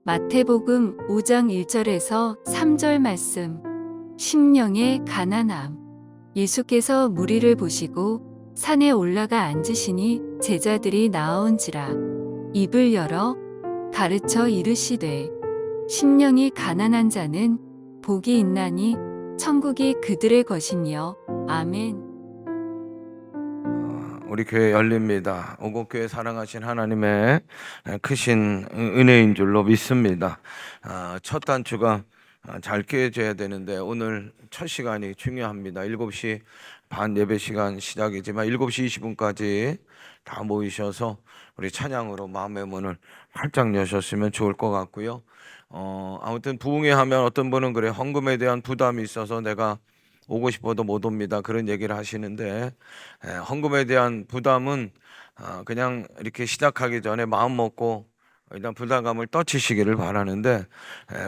마태복음 5장 1절에서 3절 말씀. 심령의 가난함. 예수께서 무리를 보시고 산에 올라가 앉으시니 제자들이 나아온지라 입을 열어 가르쳐 이르시되 심령이 가난한 자는 복이 있나니 천국이 그들의 것이며. 아멘. 우리 교회 열립니다. 오곡교회 사랑하신 하나님의 크신 은혜인 줄로 믿습니다. 첫 단추가 잘 깨져야 되는데 오늘 첫 시간이 중요합니다. 7시 반 예배 시간 시작이지만 7시 20분까지 다 모이셔서 우리 찬양으로 마음의 문을 활짝 여셨으면 좋을 것 같고요. 아무튼 부흥회 하면 어떤 분은 그래, 헌금에 대한 부담이 있어서 내가 오고 싶어도 못 옵니다, 그런 얘기를 하시는데, 헌금에 대한 부담은 그냥 이렇게 시작하기 전에 마음 먹고 일단 부담감을 떨치시기를 바라는데,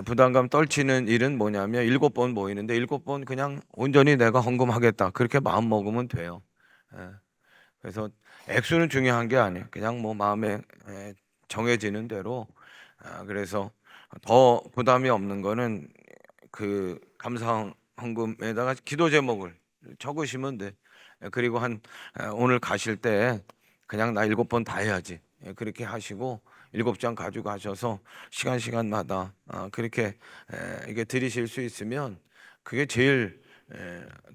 부담감 떨치는 일은 뭐냐면 7번 모이는데 7번 그냥 온전히 내가 헌금하겠다, 그렇게 마음 먹으면 돼요. 그래서 액수는 중요한 게 아니에요. 그냥 뭐 마음에 정해지는 대로. 그래서 더 부담이 없는 거는 그 감사 헌금에다가 기도 제목을 적으시면 돼. 그리고 오늘 가실 때 그냥 나 7번 다 해야지, 그렇게 하시고 7장 가지고 가셔서 시간마다 그렇게 이게 드리실 수 있으면 그게 제일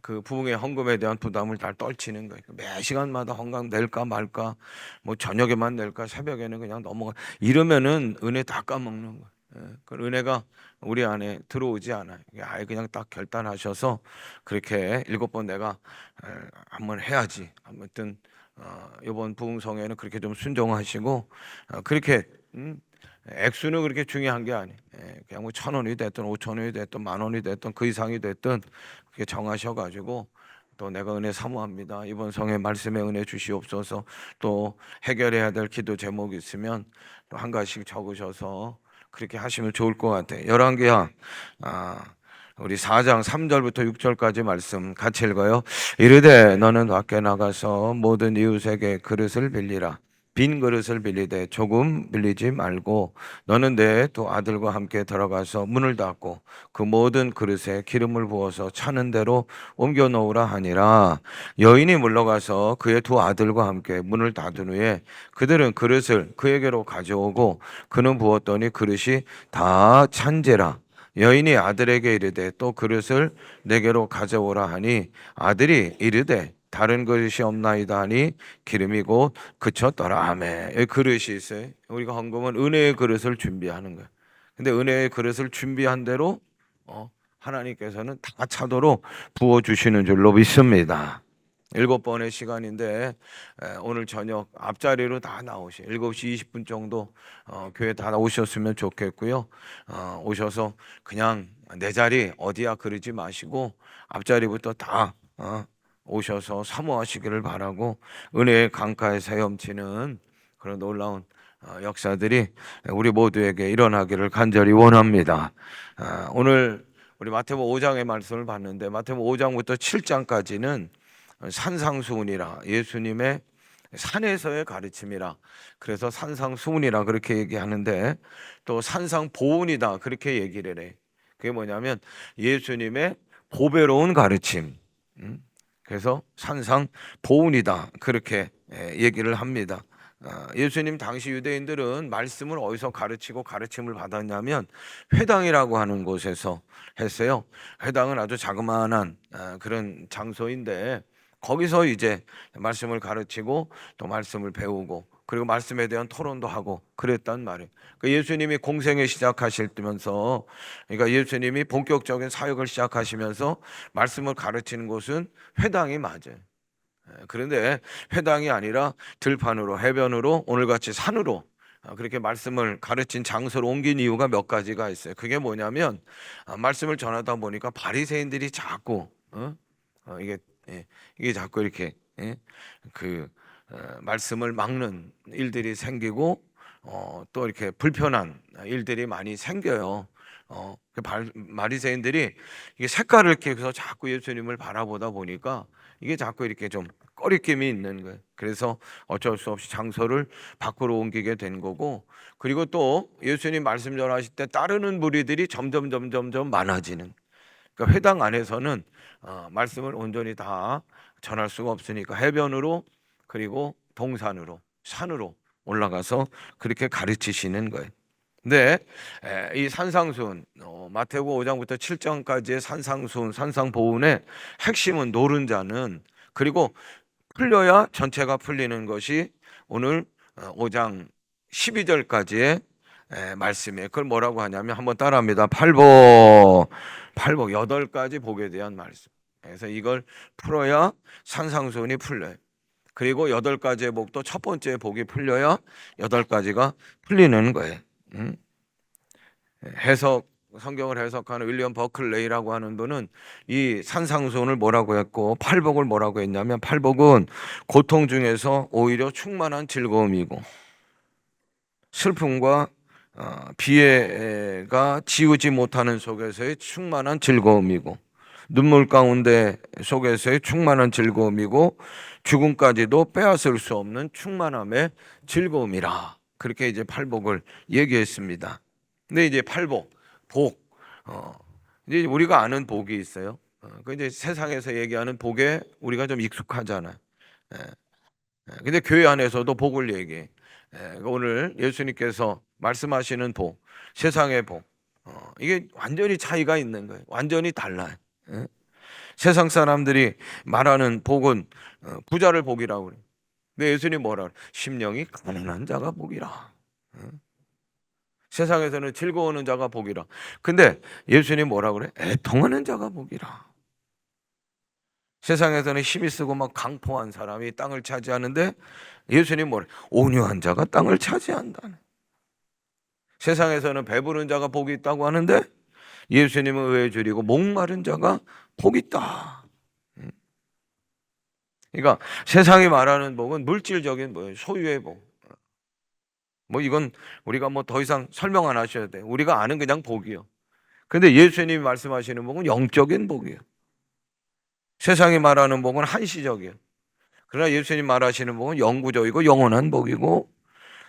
그 부흥의 헌금에 대한 부담을 다 떨치는 거예요. 매 시간마다 헌금 낼까 말까, 뭐 저녁에만 낼까, 새벽에는 그냥 넘어가, 이러면은 은혜 다 까먹는 거예요. 그 은혜가 우리 안에 들어오지 않아요. 아예 그냥 딱 결단하셔서 그렇게 7번 내가 한번 해야지. 아무튼 이번 부흥성에는 그렇게 좀 순종하시고, 그렇게 액수는 그렇게 중요한 게 아니에요. 그냥 뭐 1,000원이 됐든 5,000원이 됐든 10,000원이 됐든 그 이상이 됐든 그렇게 정하셔가지고, 또 내가 은혜 사모합니다, 이번 성에 말씀의 은혜 주시옵소서, 또 해결해야 될 기도 제목이 있으면 또 한 가지씩 적으셔서 그렇게 하시면 좋을 것 같아요. 열왕기하 우리 4장 3절부터 6절까지 말씀 같이 읽어요. 이르되 너는 밖에 나가서 모든 이웃에게 그릇을 빌리라. 빈 그릇을 빌리되 조금 빌리지 말고 너는 내 두 아들과 함께 들어가서 문을 닫고 그 모든 그릇에 기름을 부어서 차는 대로 옮겨 놓으라 하니라. 여인이 물러가서 그의 두 아들과 함께 문을 닫은 후에 그들은 그릇을 그에게로 가져오고 그는 부었더니 그릇이 다 찬지라. 여인이 아들에게 이르되 또 그릇을 내게로 가져오라 하니 아들이 이르되 다른 그릇이 없나이다 하니 기름이 곧 그쳤더라. 아멘. 여기 그릇이 있어요. 우리가 헌금은 은혜의 그릇을 준비하는 거예요. 근데 은혜의 그릇을 준비한 대로 하나님께서는 다 차도록 부어주시는 줄로 믿습니다. 7번의 시간인데 오늘 저녁 앞자리로 다 나오시, 7시 20분 정도 교회 다 오셨으면 좋겠고요. 오셔서 그냥 내 자리 어디야 그러지 마시고 앞자리부터 다 오셔서 사모하시기를 바라고, 은혜의 강가에 헤엄치는 그런 놀라운 역사들이 우리 모두에게 일어나기를 간절히 원합니다. 오늘 우리 마태복음 5장의 말씀을 봤는데, 마태복음 5장부터 7장까지는 산상수훈이라, 예수님의 산에서의 가르침이라, 그래서 산상수훈이라 그렇게 얘기하는데, 또 산상보훈이다 그렇게 얘기를 해. 그게 뭐냐면 예수님의 보배로운 가르침, 그래서 산상보훈이다 그렇게 얘기를 합니다. 예수님 당시 유대인들은 말씀을 어디서 가르치고 가르침을 받았냐면 회당이라고 하는 곳에서 했어요. 회당은 아주 자그마한 그런 장소인데, 거기서 이제 말씀을 가르치고 또 말씀을 배우고 그리고 말씀에 대한 토론도 하고 그랬단 말이에요. 예수님이 공생을 시작하실 때면서, 그러니까 예수님이 본격적인 사역을 시작하시면서 말씀을 가르치는 곳은 회당이 맞아요. 그런데 회당이 아니라 들판으로, 해변으로, 오늘같이 산으로 그렇게 말씀을 가르친 장소로 옮긴 이유가 몇 가지가 있어요. 그게 뭐냐면 말씀을 전하다 보니까 바리새인들이 자꾸 이게 이게 자꾸 이렇게 그 말씀을 막는 일들이 생기고 또 이렇게 불편한 일들이 많이 생겨요. 바리새인들이 이게 색깔을 이렇게 해서 자꾸 예수님을 바라보다 보니까 이게 자꾸 이렇게 좀 꺼리낌이 있는 거예요. 그래서 어쩔 수 없이 장소를 밖으로 옮기게 된 거고, 그리고 또 예수님 말씀 전하실 때 따르는 무리들이 점점 많아지는. 그러니까 회당 안에서는 말씀을 온전히 다 전할 수가 없으니까 해변으로, 그리고 동산으로, 산으로 올라가서 그렇게 가르치시는 거예요. 근데 이 산상수훈, 마태복음 5장부터 7장까지의 산상수훈, 산상보훈의 핵심은 노른자는, 그리고 풀려야 전체가 풀리는 것이 오늘 5장 12절까지의 말씀이에요. 그걸 뭐라고 하냐면 한번 따라합니다. 팔복 8가지 복에 대한 말씀. 그래서 이걸 풀어야 산상수훈이 풀려요. 그리고 8가지의 복도 첫 번째 복이 풀려야 8가지가 풀리는 거예요. 성경을 해석하는 윌리엄 버클레이라고 하는 분은 이 산상수훈을 뭐라고 했고 팔복을 뭐라고 했냐면, 팔복은 고통 중에서 오히려 충만한 즐거움이고, 슬픔과 비애가 지우지 못하는 속에서의 충만한 즐거움이고, 눈물 가운데 속에서의 충만한 즐거움이고, 죽음까지도 빼앗을 수 없는 충만함의 즐거움이라. 그렇게 이제 팔복을 얘기했습니다. 근데 이제 팔복, 복, 이제 우리가 아는 복이 있어요. 그 이제 세상에서 얘기하는 복에 우리가 좀 익숙하잖아요. 근데 교회 안에서도 복을 얘기해. 오늘 예수님께서 말씀하시는 복, 세상의 복, 이게 완전히 차이가 있는 거예요. 완전히 달라요. 세상 사람들이 말하는 복은 부자를 복이라고 그래요. 근데 예수님 뭐라 그래요? 심령이 가난한 자가 복이라. 세상에서는 즐거워하는 자가 복이라. 근데 예수님 뭐라 그래? 애통하는 자가 복이라. 세상에서는 힘이 쓰고 막 강포한 사람이 땅을 차지하는데 예수님 뭐래? 온유한 자가 땅을 차지한다네. 세상에서는 배부른 자가 복이 있다고 하는데 예수님은 의에 줄이고 목마른 자가 복이 있다. 그러니까 세상이 말하는 복은 물질적인 뭐예요? 소유의 복. 뭐 이건 우리가 뭐 더 이상 설명 안 하셔야 돼요. 우리가 아는 그냥 복이요. 근데 예수님이 말씀하시는 복은 영적인 복이에요. 세상이 말하는 복은 한시적이에요. 그러나 예수님 말하시는 복은 영구적이고 영원한 복이고,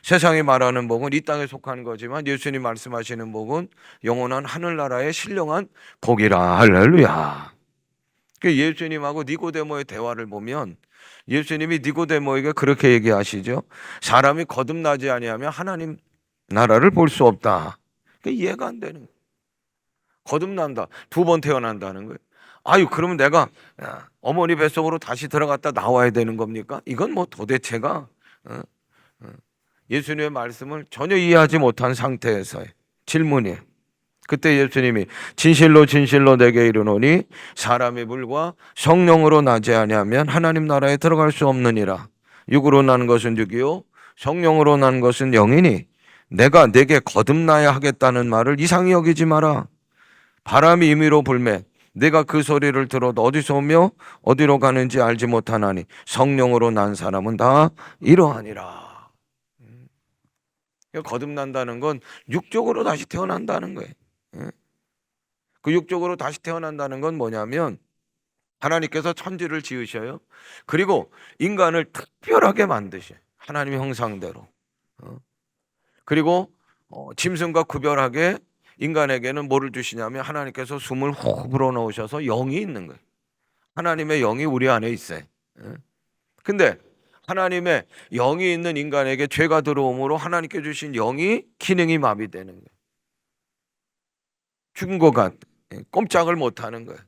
세상이 말하는 복은 이 땅에 속한 거지만 예수님 말씀하시는 복은 영원한 하늘나라의 신령한 복이라. 할렐루야. 예수님하고 니고데모의 대화를 보면 예수님이 니고데모에게 그렇게 얘기하시죠. 사람이 거듭나지 아니하면 하나님 나라를 볼 수 없다. 이해가 안 되는 거예요. 거듭난다. 2번 태어난다는 거예요. 아유, 그러면 내가 어머니 뱃속으로 다시 들어갔다 나와야 되는 겁니까? 이건 뭐 도대체가 예수님의 말씀을 전혀 이해하지 못한 상태에서의 질문이에요. 그때 예수님이 진실로 진실로 내게 이르노니 사람의 물과 성령으로 나지 아니하면 하나님 나라에 들어갈 수 없느니라. 육으로 난 것은 육이요 성령으로 난 것은 영이니 내가 내게 거듭나야 하겠다는 말을 이상히 여기지 마라. 바람이 임의로 불매 내가 그 소리를 들어도 어디서 오며 어디로 가는지 알지 못하나니 성령으로 난 사람은 다 이러하니라. 거듭난다는 건 육적으로 다시 태어난다는 거예요. 그 육적으로 다시 태어난다는 건 뭐냐면 하나님께서 천지를 지으셔요. 그리고 인간을 특별하게 만드셔요. 하나님의 형상대로. 그리고 짐승과 구별하게 인간에게는 뭐를 주시냐면 하나님께서 숨을 훅 불어넣으셔서 영이 있는 거예요. 하나님의 영이 우리 안에 있어요. 근데 하나님의 영이 있는 인간에게 죄가 들어옴으로 하나님께 주신 영이 기능이 마비되는 거예요. 죽은 것 같, 꼼짝을 못하는 거예요.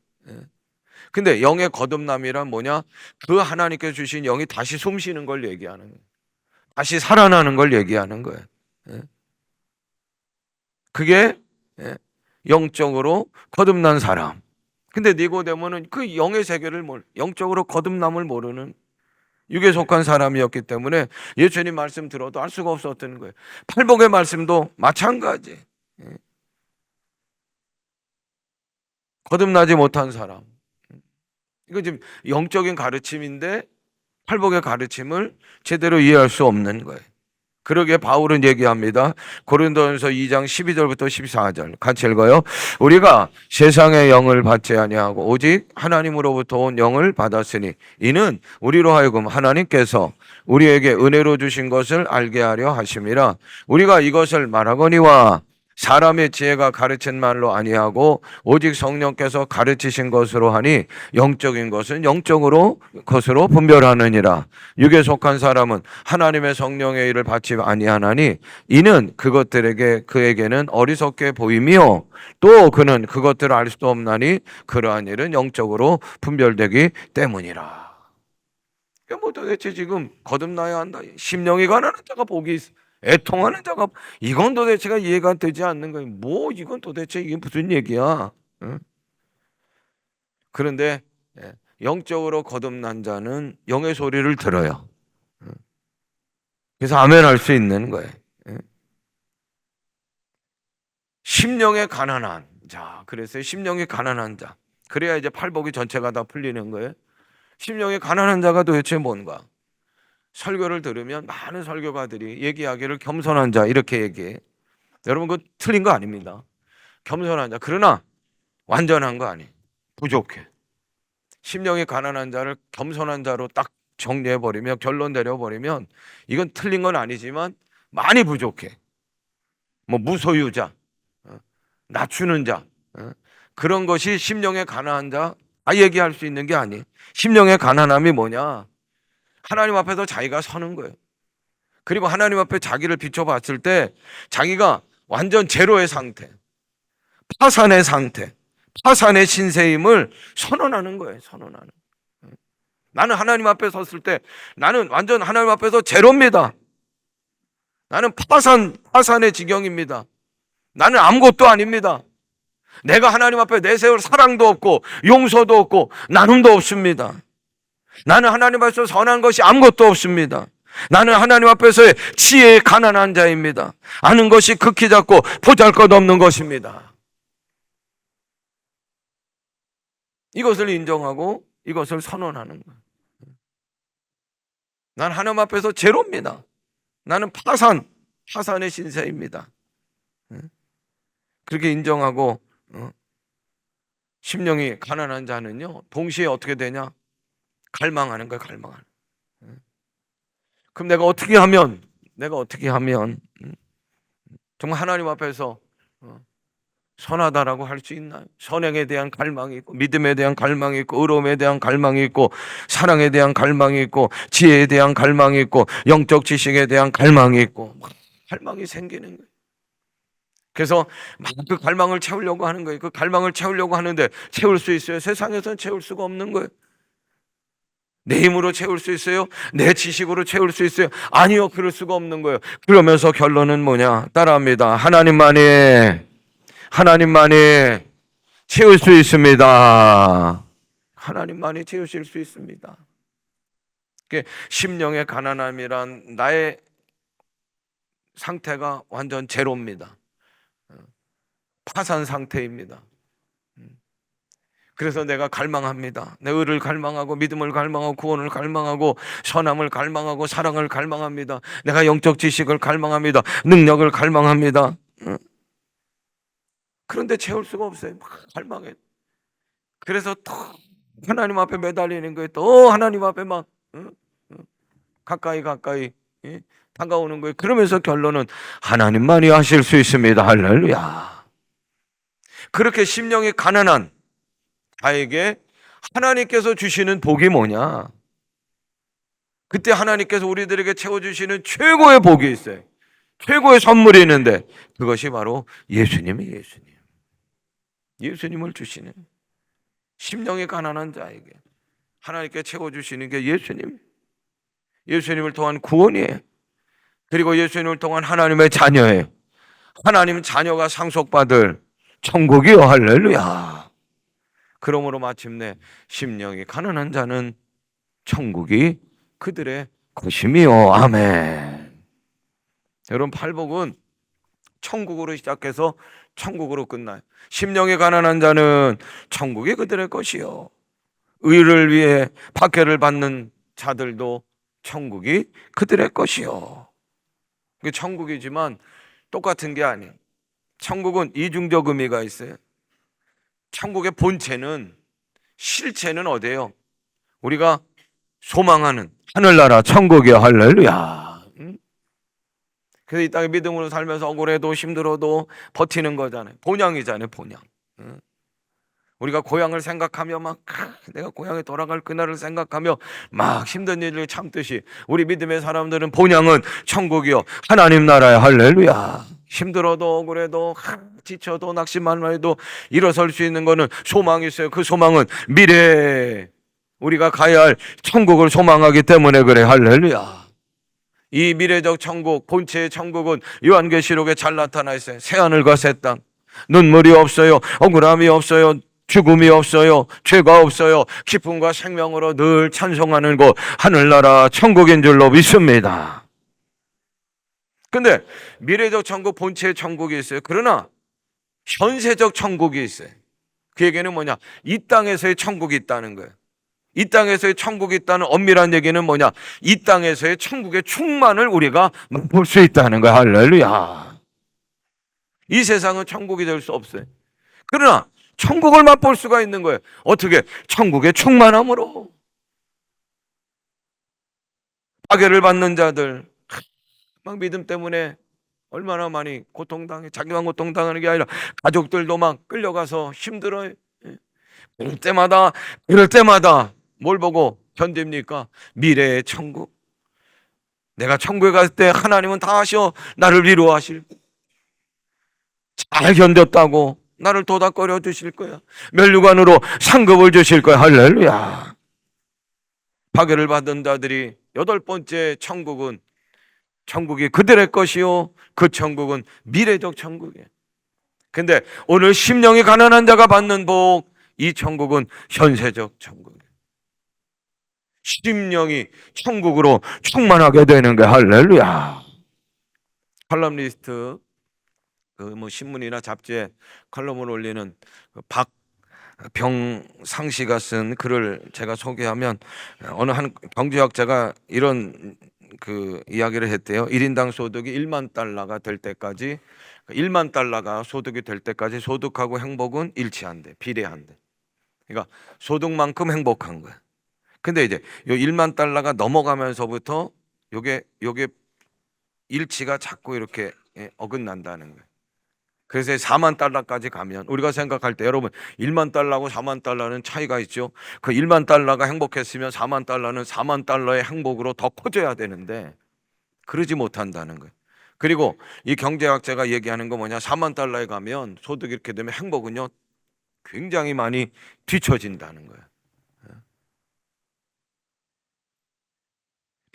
근데 영의 거듭남이란 뭐냐? 그 하나님께 주신 영이 다시 숨쉬는 걸 얘기하는 거예요. 다시 살아나는 걸 얘기하는 거예요. 그게 영적으로 거듭난 사람. 근데 니고데모는 그 영의 세계를 영적으로 거듭남을 모르는 육에 속한 사람이었기 때문에 예수님 말씀 들어도 알 수가 없었던 거예요. 팔복의 말씀도 마찬가지. 거듭나지 못한 사람. 이거 지금 영적인 가르침인데 팔복의 가르침을 제대로 이해할 수 없는 거예요. 그러게 바울은 얘기합니다. 고린도전서 2장 12절부터 14절 같이 읽어요. 우리가 세상의 영을 받지 아니하고 오직 하나님으로부터 온 영을 받았으니 이는 우리로 하여금 하나님께서 우리에게 은혜로 주신 것을 알게 하려 하심이라. 우리가 이것을 말하거니와 사람의 지혜가 가르친 말로 아니하고 오직 성령께서 가르치신 것으로 하니 영적인 것은 영적으로 것으로 분별하느니라. 육에 속한 사람은 하나님의 성령의 일을 받지 아니하나니 이는 그에게는 어리석게 보이며 또 그는 그것들을 알 수도 없나니 그러한 일은 영적으로 분별되기 때문이라. 뭐 도대체 지금 거듭나야 한다. 심령이 가난한 자가 복이 있어. 애통하는 자가, 이건 도대체가 이해가 되지 않는 거예요. 뭐 이건 도대체 이게 무슨 얘기야? 응? 그런데 영적으로 거듭난 자는 영의 소리를 들어요. 그래서 아멘 할 수 있는 거예요. 심령에 가난한 자, 그래서 심령이 가난한 자, 그래야 이제 팔복이 전체가 다 풀리는 거예요. 심령이 가난한 자가 도대체 뭔가? 설교를 들으면 많은 설교가들이 얘기하기를 겸손한 자 이렇게 얘기해. 여러분 그거 틀린 거 아닙니다. 겸손한 자, 그러나 완전한 거 아니에요. 부족해. 심령이 가난한 자를 겸손한 자로 딱 정리해버리면, 결론 내려버리면 이건 틀린 건 아니지만 많이 부족해. 뭐 무소유자, 낮추는 자, 그런 것이 심령의 가난한 자 얘기할 수 있는 게 아니에요. 심령의 가난함이 뭐냐? 하나님 앞에서 자기가 서는 거예요. 그리고 하나님 앞에 자기를 비춰봤을 때 자기가 완전 제로의 상태, 파산의 상태, 파산의 신세임을 선언하는 거예요. 선언하는. 나는 하나님 앞에 섰을 때 나는 완전 하나님 앞에서 제로입니다. 나는 파산의 지경입니다. 나는 아무것도 아닙니다. 내가 하나님 앞에 내세울 사랑도 없고 용서도 없고 나눔도 없습니다. 나는 하나님 앞에서 선한 것이 아무것도 없습니다. 나는 하나님 앞에서의 지혜에 가난한 자입니다. 아는 것이 극히 작고 보잘것없는 것입니다. 이것을 인정하고 이것을 선언하는 거예요. 난 하나님 앞에서 제로입니다. 나는 파산의 신세입니다. 그렇게 인정하고 심령이 가난한 자는요, 동시에 어떻게 되냐? 갈망하는 거야, 갈망하는. 그럼 내가 어떻게 하면 정말 하나님 앞에서 선하다라고 할 수 있나요? 선행에 대한 갈망이 있고, 믿음에 대한 갈망이 있고, 의로움에 대한 갈망이 있고, 사랑에 대한 갈망이 있고, 지혜에 대한 갈망이 있고, 영적 지식에 대한 갈망이 있고, 갈망이 생기는 거예요. 그래서 막 그 갈망을 채우려고 하는 거예요. 그 갈망을 채우려고 하는데 채울 수 있어요? 세상에서는 채울 수가 없는 거예요. 내 힘으로 채울 수 있어요? 내 지식으로 채울 수 있어요? 아니요, 그럴 수가 없는 거예요. 그러면서 결론은 뭐냐? 따라합니다. 하나님만이 채울 수 있습니다. 하나님만이 채우실 수 있습니다. 심령의 가난함이란 나의 상태가 완전 제로입니다. 파산 상태입니다. 그래서 내가 갈망합니다. 내 의를 갈망하고 믿음을 갈망하고 구원을 갈망하고 선함을 갈망하고 사랑을 갈망합니다. 내가 영적 지식을 갈망합니다. 능력을 갈망합니다. 그런데 채울 수가 없어요. 막 갈망해. 그래서 또 하나님 앞에 매달리는 거예요. 또 하나님 앞에 막 가까이 다가오는 거예요. 그러면서 결론은 하나님만이 하실 수 있습니다. 할렐루야. 그렇게 심령이 가난한 자에게 하나님께서 주시는 복이 뭐냐? 그때 하나님께서 우리들에게 채워주시는 최고의 복이 있어요. 최고의 선물이 있는데 그것이 바로 예수님이에요. 예수님을 주시는, 심령이 가난한 자에게 하나님께 채워주시는 게 예수님을 통한 구원이에요. 그리고 예수님을 통한 하나님의 자녀예요. 하나님 자녀가 상속받을 천국이요. 할렐루야. 그러므로 마침내 심령이 가난한 자는 천국이 그들의 것임이요. 아멘. 여러분, 팔복은 천국으로 시작해서 천국으로 끝나요. 심령이 가난한 자는 천국이 그들의 것이요. 의를 위해 박해를 받는 자들도 천국이 그들의 것이요. 그게 천국이지만 똑같은 게 아니에요. 천국은 이중적 의미가 있어요. 천국의 본체는, 실체는 어디예요? 우리가 소망하는 하늘나라 천국이야. 할렐루야. 그래서 이 땅에 믿음으로 살면서 억울해도 힘들어도 버티는 거잖아요. 본향이잖아요, 본향. 우리가 고향을 생각하며 막 내가 고향에 돌아갈 그날을 생각하며 막 힘든 일을 참듯이 우리 믿음의 사람들은 본향은 천국이요, 하나님 나라야. 할렐루야. 힘들어도 억울해도 지쳐도 낙심만 해도 일어설 수 있는 거는 소망이 있어요. 그 소망은 미래에 우리가 가야 할 천국을 소망하기 때문에 그래. 할렐루야. 이 미래적 천국, 본체의 천국은 요한계시록에 잘 나타나 있어요. 새하늘과 새 땅, 눈물이 없어요, 억울함이 없어요, 죽음이 없어요, 죄가 없어요, 기쁨과 생명으로 늘 찬송하는 곳, 하늘나라 천국인 줄로 믿습니다. 근데 미래적 천국, 본체의 천국이 있어요. 그러나 현세적 천국이 있어요. 그 얘기는 뭐냐? 이 땅에서의 천국이 있다는 거예요. 이 땅에서의 천국이 있다는 엄밀한 얘기는 뭐냐? 이 땅에서의 천국의 충만을 우리가 볼 수 있다는 거야. 할렐루야. 이 세상은 천국이 될 수 없어요. 그러나 천국을 맛볼 수가 있는 거예요. 어떻게? 천국의 충만함으로. 파괴를 받는 자들, 막 믿음 때문에 얼마나 많이 고통당해. 자기만 고통당하는 게 아니라 가족들도 막 끌려가서 힘들어요. 그럴 때마다 뭘 보고 견딥니까? 미래의 천국. 내가 천국에 갔을 때 하나님은 다 하셔 나를 위로하실, 잘 견뎠다고 나를 도닥거려 주실 거야. 면류관으로 상급을 주실 거야. 할렐루야. 파괴를 받은 자들이 여덟 번째 천국은, 천국이 그들의 것이요, 그 천국은 미래적 천국이에요. 근데 오늘 심령이 가난한 자가 받는 복, 이 천국은 현세적 천국이에요. 심령이 천국으로 충만하게 되는 게 할렐루야. 칼럼니스트, 뭐 신문이나 잡지에 칼럼을 올리는 박병상 씨가 쓴 글을 제가 소개하면, 어느 한 경제학자가 이런 그 이야기를 했대요. 1인당 소득이 1만 달러가 될 때까지, 1만 달러가 소득이 될 때까지 소득하고 행복은 일치한대, 비례한대. 그러니까 소득만큼 행복한 거야. 근데 이제 요 1만 달러가 넘어가면서부터 요게 일치가 자꾸 이렇게 어긋난다는 거예요. 그래서 4만 달러까지 가면, 우리가 생각할 때 여러분 1만 달러하고 4만 달러는 차이가 있죠. 그 1만 달러가 행복했으면 4만 달러는 4만 달러의 행복으로 더 커져야 되는데 그러지 못한다는 거예요. 그리고 이 경제학자가 얘기하는 거 뭐냐? 4만 달러에 가면 소득이 이렇게 되면 행복은요 굉장히 많이 뒤처진다는 거예요.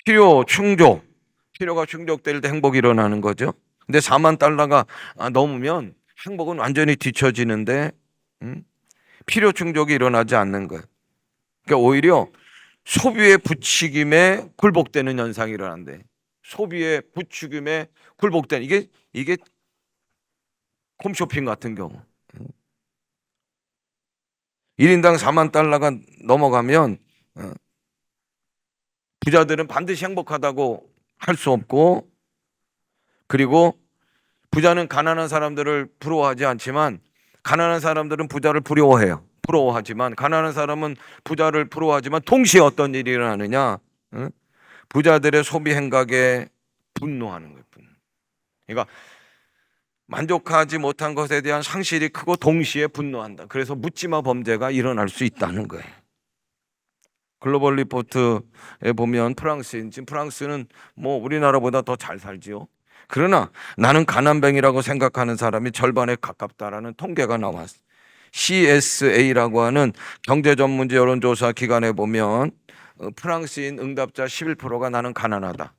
필요가 충족될 때 행복이 일어나는 거죠. 근데 4만 달러가 넘으면 행복은 완전히 뒤처지는데 필요 충족이 일어나지 않는 거예요. 그러니까 오히려 소비의 부추김에 굴복되는 현상이 일어난대. 소비의 부추김에 굴복되는, 이게 홈쇼핑 같은 경우 1인당 4만 달러가 넘어가면 부자들은 반드시 행복하다고 할 수 없고, 그리고 부자는 가난한 사람들을 부러워하지 않지만 가난한 사람들은 부자를 부러워하지만 가난한 사람은 부자를 부러워하지만 동시에 어떤 일이 일어나느냐? 부자들의 소비 행각에 분노하는 거예요. 그러니까 만족하지 못한 것에 대한 상실이 크고 동시에 분노한다. 그래서 묻지마 범죄가 일어날 수 있다는 거예요. 글로벌 리포트에 보면 지금 프랑스는 뭐 우리나라보다 더 잘 살지요. 그러나 나는 가난뱅이라고 생각하는 사람이 절반에 가깝다라는 통계가 나왔어요. CSA라고 하는 경제전문지 여론조사 기관에 보면 프랑스인 응답자 11%가 나는 가난하다.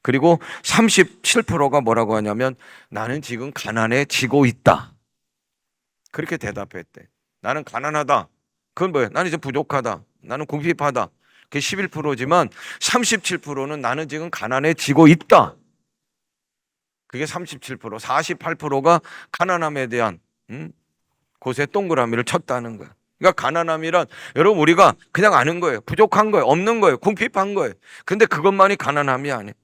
그리고 37%가 뭐라고 하냐면 나는 지금 가난해지고 있다. 그렇게 대답했대. 나는 가난하다. 그건 뭐예요? 나는 이제 부족하다. 나는 궁핍하다. 그게 11%지만 37%는 나는 지금 가난해지고 있다. 그게 37%, 48%가 가난함에 대한 곳에 동그라미를 쳤다는 거예요. 그러니까 가난함이란, 여러분 우리가 그냥 아는 거예요. 부족한 거예요. 없는 거예요. 궁핍한 거예요. 근데 그것만이 가난함이 아니에요.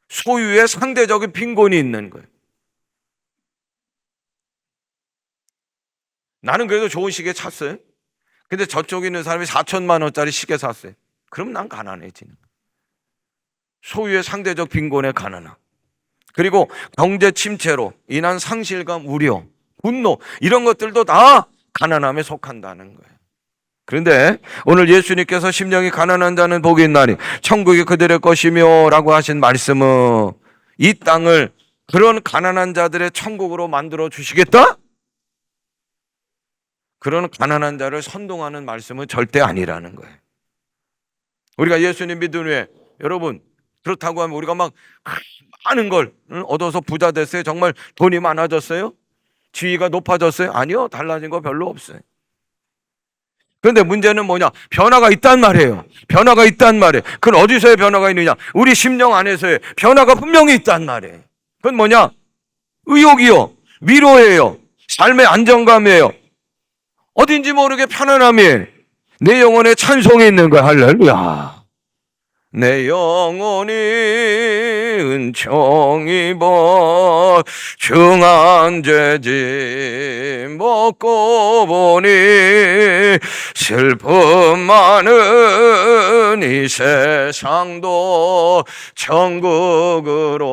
소유의 상대적인 빈곤이 있는 거예요. 나는 그래도 좋은 시계 찼어요. 근데 저쪽에 있는 사람이 4천만 원짜리 시계 샀어요. 그럼 난 가난해지는 거예요. 소유의 상대적 빈곤에 가난함. 그리고 경제 침체로 인한 상실감, 우려, 분노 이런 것들도 다 가난함에 속한다는 거예요. 그런데 오늘 예수님께서 심령이 가난한 자는 복이 있나니 천국이 그들의 것이며 라고 하신 말씀은 이 땅을 그런 가난한 자들의 천국으로 만들어 주시겠다? 그런 가난한 자를 선동하는 말씀은 절대 아니라는 거예요. 우리가 예수님 믿은 후에 여러분 그렇다고 하면 우리가 막 많은 걸 얻어서 부자 됐어요? 정말 돈이 많아졌어요? 지위가 높아졌어요? 아니요, 달라진 거 별로 없어요. 그런데 문제는 뭐냐? 변화가 있단 말이에요. 변화가 있단 말이에요. 그건 어디서의 변화가 있느냐? 우리 심령 안에서의 변화가 분명히 있단 말이에요. 그건 뭐냐? 의욕이요, 위로예요, 삶의 안정감이에요, 어딘지 모르게 편안함이에요. 내 영혼에 찬송이 있는 거야. 할렐루야. 내 영혼이 은총 입어 중한 죄짐 먹고 보니 슬픔 많은 이 세상도 천국으로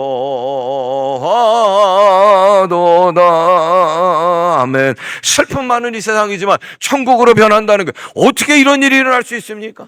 하도다. 아멘. 슬픔 많은 이 세상이지만 천국으로 변한다는 거, 어떻게 이런 일이 일어날 수 있습니까?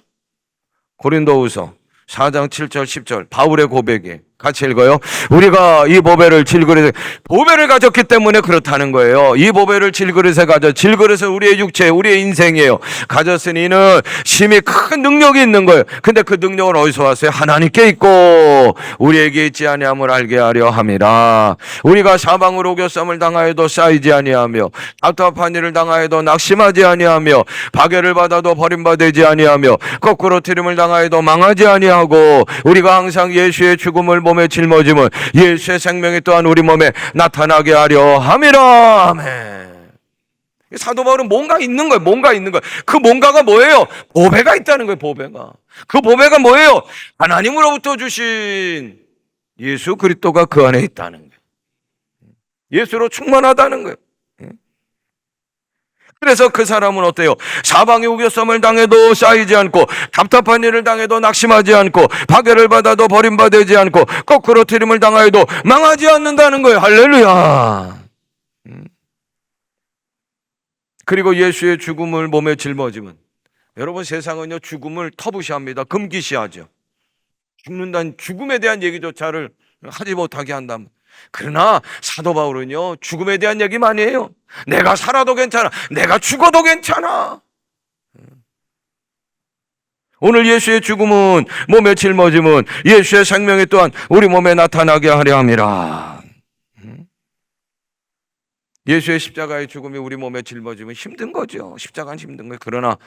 고린도후서 4장 7절 10절 바울의 고백이 같이 읽어요. 우리가 이 보배를 질그릇에 보배를 가졌기 때문에 그렇다는 거예요. 이 보배를 질그릇에 가져, 질그릇은 우리의 육체, 우리의 인생이에요. 가졌으니 이는 심히 큰 능력이 있는 거예요. 근데 그 능력은 어디서 왔어요? 하나님께 있고 우리에게 있지 아니함을 알게 하려 함이라. 우리가 사방으로 오겨쌈을 당하여도 쌓이지 아니하며 답답한 일을 당하여도 낙심하지 아니하며 박해를 받아도 버림받지 아니하며 거꾸로 트림을 당하여도 망하지 아니하고 우리가 항상 예수의 죽음을 몸에 짊어짐은 예수의 생명이 또한 우리 몸에 나타나게 하려 함이라. 아멘. 사도 바울은 뭔가 있는 거예요. 뭔가 있는 거예요. 그 뭔가가 뭐예요? 보배가 있다는 거예요. 보배가. 그 보배가 뭐예요? 하나님으로부터 주신 예수 그리스도가 그 안에 있다는 거예요. 예수로 충만하다는 거예요. 그래서 그 사람은 어때요? 사방에 우겨쌈을 당해도 쌓이지 않고 답답한 일을 당해도 낙심하지 않고 박해를 받아도 버림받지 않고 거꾸로 트림을 당하여도 망하지 않는다는 거예요. 할렐루야. 그리고 예수의 죽음을 몸에 짊어지면, 여러분 세상은요 죽음을 터부시합니다. 금기시하죠. 죽는다는 죽음에 대한 얘기조차를 하지 못하게 한다면, 그러나 사도 바울은요 죽음에 대한 얘기 많이 해요. 내가 살아도 괜찮아, 내가 죽어도 괜찮아. 오늘 예수의 죽음은 몸에 짊어짐은 예수의 생명이 또한 우리 몸에 나타나게 하려 함이라. 예수의 십자가의 죽음이 우리 몸에 짊어지면 힘든 거죠. 십자가는 힘든 거예요. 그러나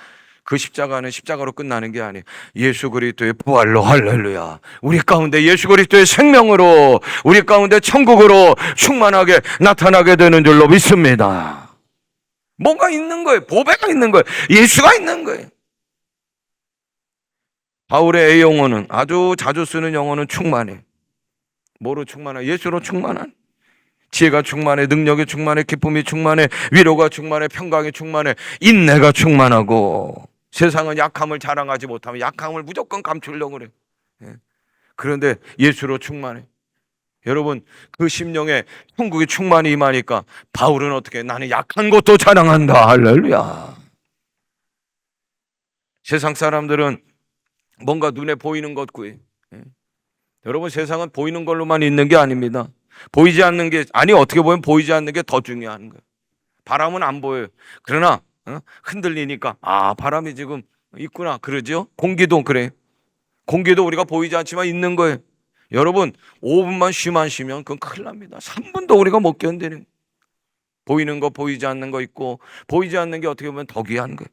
그 십자가는 십자가로 끝나는 게 아니에요. 예수 그리스도의 부활로, 할렐루야, 우리 가운데 예수 그리스도의 생명으로 우리 가운데 천국으로 충만하게 나타나게 되는 줄로 믿습니다. 뭔가 있는 거예요. 보배가 있는 거예요. 예수가 있는 거예요. 바울의 A 용어는, 아주 자주 쓰는 용어는 충만해. 뭐로 충만해? 예수로 충만한. 지혜가 충만해, 능력이 충만해, 기쁨이 충만해, 위로가 충만해, 평강이 충만해, 인내가 충만하고. 세상은 약함을 자랑하지 못하면 약함을 무조건 감추려고 그래. 그런데 예수로 충만해. 여러분 그 심령에 천국이 충만히 임하니까 바울은 어떻게? 나는 약한 것도 자랑한다. 할렐루야. 세상 사람들은 뭔가 눈에 보이는 것 구해. 여러분 세상은 보이는 걸로만 있는 게 아닙니다. 보이지 않는 게, 아니 어떻게 보면 보이지 않는 게 더 중요한 거예요. 바람은 안 보여요. 그러나 흔들리니까 아 바람이 지금 있구나 그러죠. 공기도 그래요. 공기도 우리가 보이지 않지만 있는 거예요. 여러분 5분만 쉬만 쉬면 그건 큰일 납니다. 3분도 우리가 못 견디는 거예요. 보이는 거 보이지 않는 거 있고, 보이지 않는 게 어떻게 보면 더 귀한 거예요.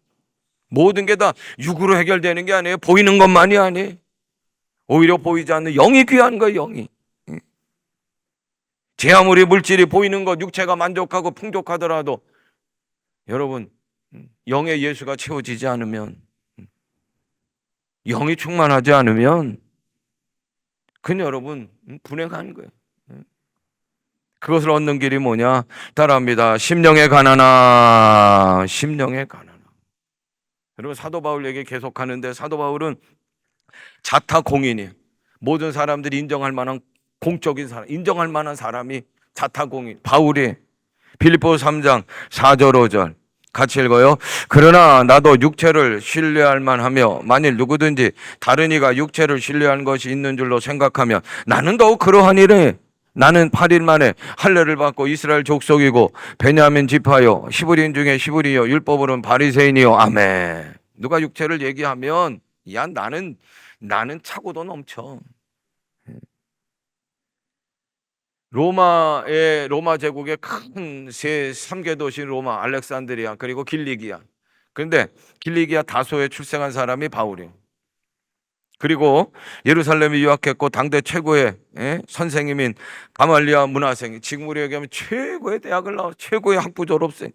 모든 게 다 육으로 해결되는 게 아니에요. 보이는 것만이 아니에요. 오히려 보이지 않는 영이 귀한 거예요. 영이. 제 아무리 물질이 보이는 것, 육체가 만족하고 풍족하더라도 여러분 영의 예수가 채워지지 않으면, 영이 충만하지 않으면 그건 여러분 불행한 거예요. 그것을 얻는 길이 뭐냐? 따라합니다. 심령의 가난함, 심령의 가난함. 여러분 사도 바울 얘기 계속하는데 사도 바울은 자타공인이에요. 모든 사람들이 인정할 만한 공적인 사람, 인정할 만한 사람이 자타공인 바울이. 빌립보서 3장 4절 5절 같이 읽어요. 그러나 나도 육체를 신뢰할 만하며 만일 누구든지 다른 이가 육체를 신뢰한 것이 있는 줄로 생각하면 나는 더욱 그러하니래. 나는 8일 만에 할례를 받고 이스라엘 족속이고 베냐민 지파요 히브리인 중에 히브리요 율법으로는 바리새인이요. 아멘. 누가 육체를 얘기하면 야 나는 차고도 넘쳐. 로마 제국의 큰 3개 도시 로마, 알렉산드리아 그리고 길리기아. 그런데 길리기아 다소에 출생한 사람이 바울이에요. 그리고 예루살렘에 유학했고 당대 최고의 선생님인 가말리아 문화생이 지금 우리 얘기하면 최고의 대학을 나와 최고의 학부 졸업생.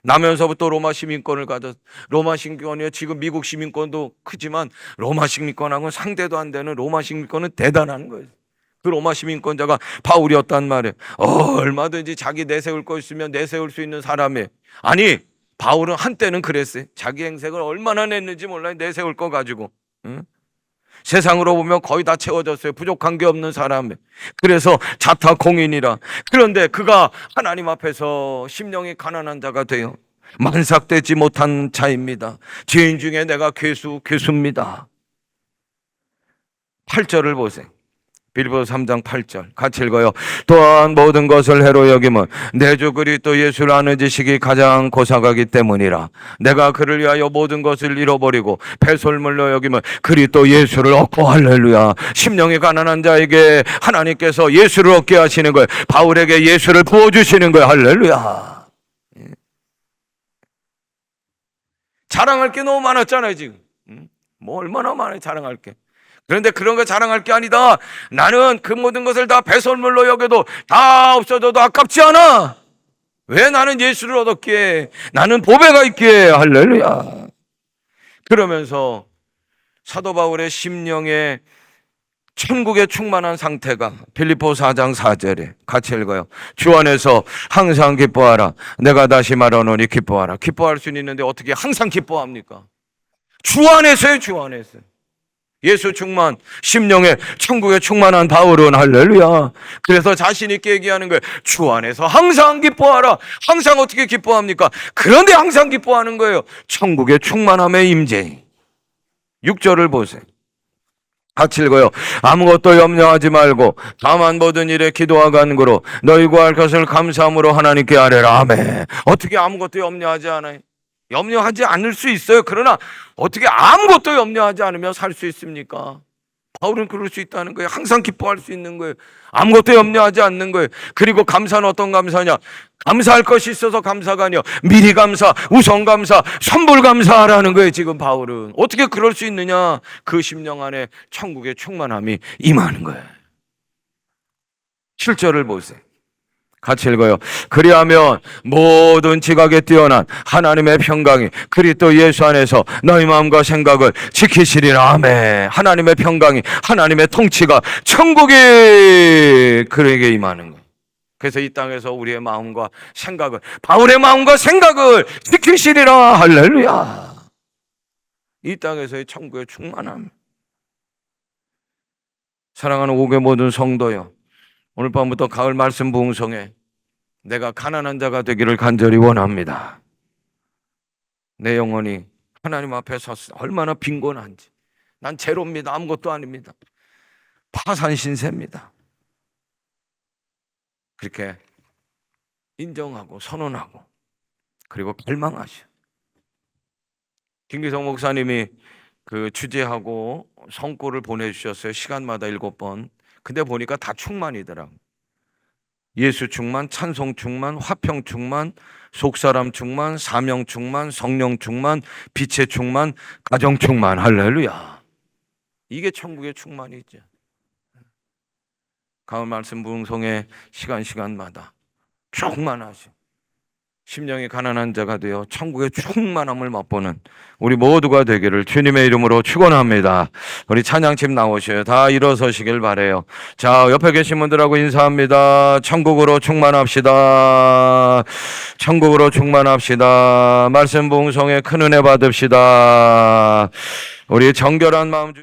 나면서부터 로마 시민권을 가졌. 로마 시민권이요 지금 미국 시민권도 크지만 로마 시민권하고는 상대도 안 되는 로마 시민권은 대단한 거예요. 그 로마 시민권자가 바울이었단 말이에요. 얼마든지 자기 내세울 거 있으면 내세울 수 있는 사람이에요. 아니 바울은 한때는 그랬어요. 자기 행색을 얼마나 냈는지 몰라요. 내세울 거 가지고. 응? 세상으로 보면 거의 다 채워졌어요. 부족한 게 없는 사람이에요. 그래서 자타공인이라. 그런데 그가 하나님 앞에서 심령이 가난한 자가 돼요. 만삭되지 못한 자입니다. 죄인 중에 내가 괴수입니다. 8절을 보세요. 빌립보서 3장 8절 같이 읽어요. 또한 모든 것을 해로 여김은 내 주 그리스도 예수를 아는 지식이 가장 고사가기 때문이라. 내가 그를 위하여 모든 것을 잃어버리고 배설물로 여김은 그리스도 예수를 얻고. 할렐루야. 심령이 가난한 자에게 하나님께서 예수를 얻게 하시는 거예요. 바울에게 예수를 부어주시는 거예요. 할렐루야. 자랑할 게 너무 많았잖아요 지금. 뭐 얼마나 많아요 자랑할 게. 그런데 그런 거 자랑할 게 아니다. 나는 그 모든 것을 다 배설물로 여겨도 다 없어져도 아깝지 않아. 왜 나는 예수를 얻었기에, 나는 보배가 있기에. 할렐루야. 그러면서 사도 바울의 심령에 천국에 충만한 상태가 빌립보서 4장 4절에 같이 읽어요. 주 안에서 항상 기뻐하라. 내가 다시 말하노니 기뻐하라. 기뻐할 수는 있는데 어떻게 항상 기뻐합니까? 주 안에서요. 주 안에서. 예수 충만, 심령에 천국에 충만한 바울은 할렐루야. 그래서 자신 있게 얘기하는 거예요. 주 안에서 항상 기뻐하라. 항상 어떻게 기뻐합니까? 그런데 항상 기뻐하는 거예요. 천국의 충만함의 임재. 6절을 보세요. 같이 읽어요. 아무것도 염려하지 말고 다만 모든 일에 기도와 간구로 너희 구할 것을 감사함으로 하나님께 아뢰라. 아멘. 어떻게 아무것도 염려하지 않아요? 염려하지 않을 수 있어요. 그러나 어떻게 아무것도 염려하지 않으면 살 수 있습니까? 바울은 그럴 수 있다는 거예요. 항상 기뻐할 수 있는 거예요. 아무것도 염려하지 않는 거예요. 그리고 감사는 어떤 감사냐? 감사할 것이 있어서 감사가 아니요 미리 감사, 우선 감사, 선불 감사하라는 거예요. 지금 바울은 어떻게 그럴 수 있느냐? 그 심령 안에 천국의 충만함이 임하는 거예요. 7절을 보세요. 같이 읽어요. 그리하면 모든 지각에 뛰어난 하나님의 평강이 그리스도 예수 안에서 너희 마음과 생각을 지키시리라. 아멘. 하나님의 평강이, 하나님의 통치가, 천국이 그에게 임하는 거예요. 그래서 이 땅에서 우리의 마음과 생각을, 바울의 마음과 생각을 지키시리라. 할렐루야. 이 땅에서의 천국의 충만함. 사랑하는 옥의 모든 성도요, 오늘 밤부터 가을 말씀 부흥성에 내가 가난한 자가 되기를 간절히 원합니다. 내 영혼이 하나님 앞에 섰을 때 얼마나 빈곤한지. 난 제로입니다. 아무것도 아닙니다. 파산 신세입니다. 그렇게 인정하고 선언하고 그리고 갈망하셔. 김기성 목사님이 그 주제하고 성구를 보내주셨어요. 시간마다 7번. 근데 보니까 다 충만이더라고. 예수 충만, 찬송 충만, 화평 충만, 속사람 충만, 사명 충만, 성령 충만, 빛의 충만, 가정 충만. 할렐루야. 이게 천국의 충만이죠. 가을 말씀 부흥성의 시간마다 충만하시. 심령이 가난한 자가 되어 천국의 충만함을 맛보는 우리 모두가 되기를 주님의 이름으로 축원합니다. 우리 찬양팀 나오셔요. 다 일어서시길 바래요. 자, 옆에 계신 분들하고 인사합니다. 천국으로 충만합시다. 천국으로 충만합시다. 말씀 봉송에 큰 은혜 받읍시다. 우리 정결한 마음